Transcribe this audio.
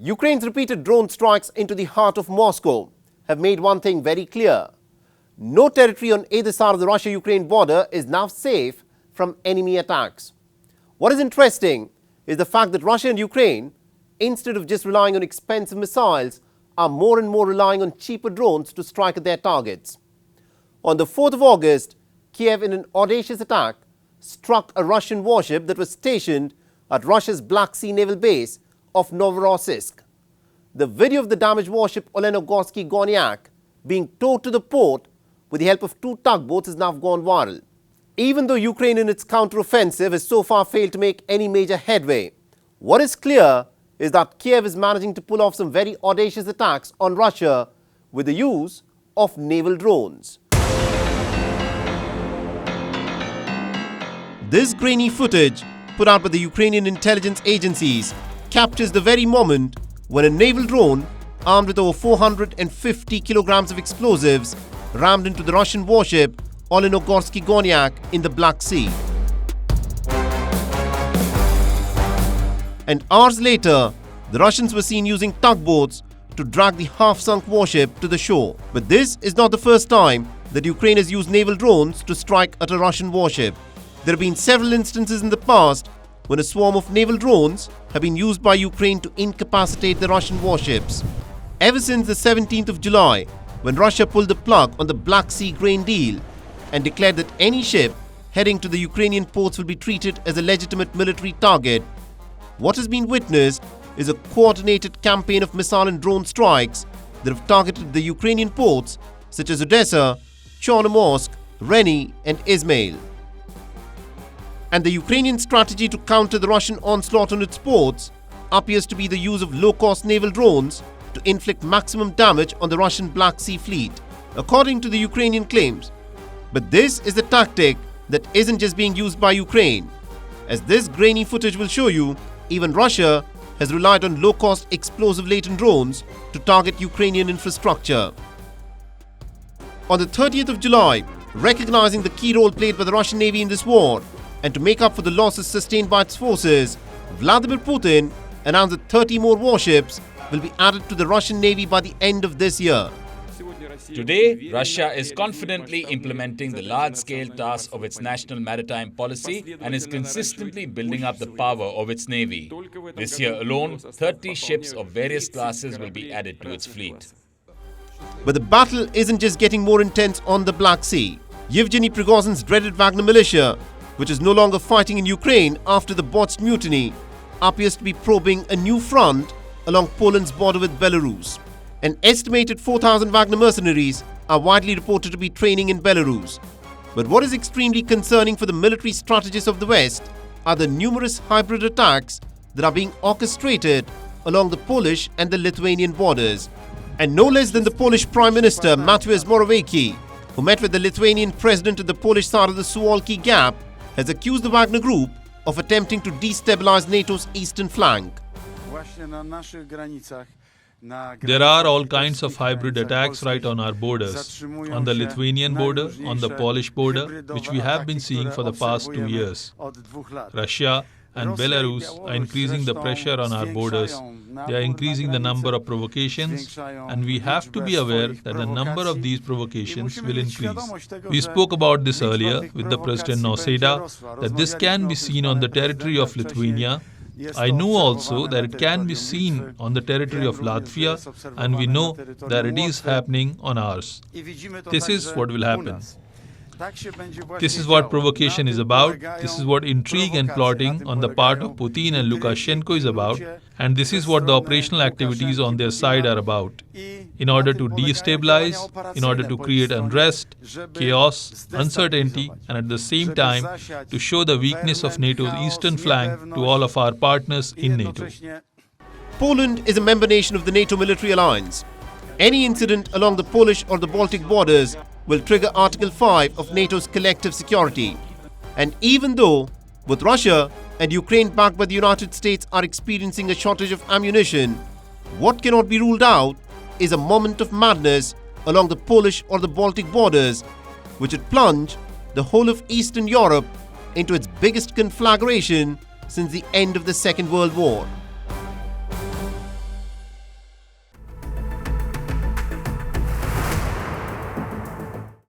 Ukraine's repeated drone strikes into the heart of Moscow have made one thing very clear. No territory on either side of the Russia-Ukraine border is now safe from enemy attacks. What is interesting is the fact that Russia and Ukraine, instead of just relying on expensive missiles, are more and more relying on cheaper drones to strike at their targets. On the 4th of August, Kyiv, in an audacious attack, struck a Russian warship that was stationed at Russia's Black Sea naval base of Novorossiysk. The video of the damaged warship Olenogorsky Gornyak being towed to the port with the help of 2 tugboats has now gone viral. Even though Ukraine in its counteroffensive has so far failed to make any major headway, what is clear is that Kyiv is managing to pull off some very audacious attacks on Russia with the use of naval drones. This grainy footage, put out by the Ukrainian intelligence agencies, captures the very moment when a naval drone armed with over 450 kilograms of explosives rammed into the Russian warship Olenogorsky Gornyak in the Black Sea. And hours later, the Russians were seen using tugboats to drag the half-sunk warship to the shore. But this is not the first time that Ukraine has used naval drones to strike at a Russian warship. There have been several instances in the past when a swarm of naval drones have been used by Ukraine to incapacitate the Russian warships. Ever since the 17th of July, when Russia pulled the plug on the Black Sea grain deal and declared that any ship heading to the Ukrainian ports will be treated as a legitimate military target, what has been witnessed is a coordinated campaign of missile and drone strikes that have targeted the Ukrainian ports such as Odessa, Chernomorsk, Reni and Izmail. And the Ukrainian strategy to counter the Russian onslaught on its ports appears to be the use of low-cost naval drones to inflict maximum damage on the Russian Black Sea fleet, according to the Ukrainian claims. But this is a tactic that isn't just being used by Ukraine. As this grainy footage will show you, even Russia has relied on low-cost explosive-laden drones to target Ukrainian infrastructure. On the 30th of July, recognizing the key role played by the Russian Navy in this war, and to make up for the losses sustained by its forces, Vladimir Putin announced that 30 more warships will be added to the Russian Navy by the end of this year. Today, Russia is confidently implementing the large-scale tasks of its national maritime policy and is consistently building up the power of its navy. This year alone, 30 ships of various classes will be added to its fleet. But the battle isn't just getting more intense on the Black Sea. Yevgeny Prigozhin's dreaded Wagner militia, which is no longer fighting in Ukraine after the botched mutiny, appears to be probing a new front along Poland's border with Belarus. An estimated 4,000 Wagner mercenaries are widely reported to be training in Belarus. But what is extremely concerning for the military strategists of the West are the numerous hybrid attacks that are being orchestrated along the Polish and the Lithuanian borders. And no less than the Polish Prime Minister Mateusz Morawiecki, who met with the Lithuanian president at the Polish side of the Suwalki Gap, has accused the Wagner Group of attempting to destabilize NATO's eastern flank. There are all kinds of hybrid attacks right on our borders, on the Lithuanian border, on the Polish border, which we have been seeing for the past 2 years. Russia and Belarus are increasing the pressure on our borders. They are increasing the number of provocations, and we have to be aware that the number of these provocations will increase. We spoke about this earlier with the President Nausėda, that this can be seen on the territory of Lithuania. I know also that it can be seen on the territory of Latvia, and we know that it is happening on ours. This is what will happen. This is what provocation is about. This is what intrigue and plotting on the part of Putin and Lukashenko is about. And this is what the operational activities on their side are about. In order to destabilize, in order to create unrest, chaos, uncertainty, and at the same time to show the weakness of NATO's eastern flank to all of our partners in NATO. Poland is a member nation of the NATO military alliance. Any incident along the Polish or the Baltic borders will trigger Article 5 of NATO's collective security. And even though both Russia and Ukraine, backed by the United States, are experiencing a shortage of ammunition, what cannot be ruled out is a moment of madness along the Polish or the Baltic borders, which would plunge the whole of Eastern Europe into its biggest conflagration since the end of the Second World War.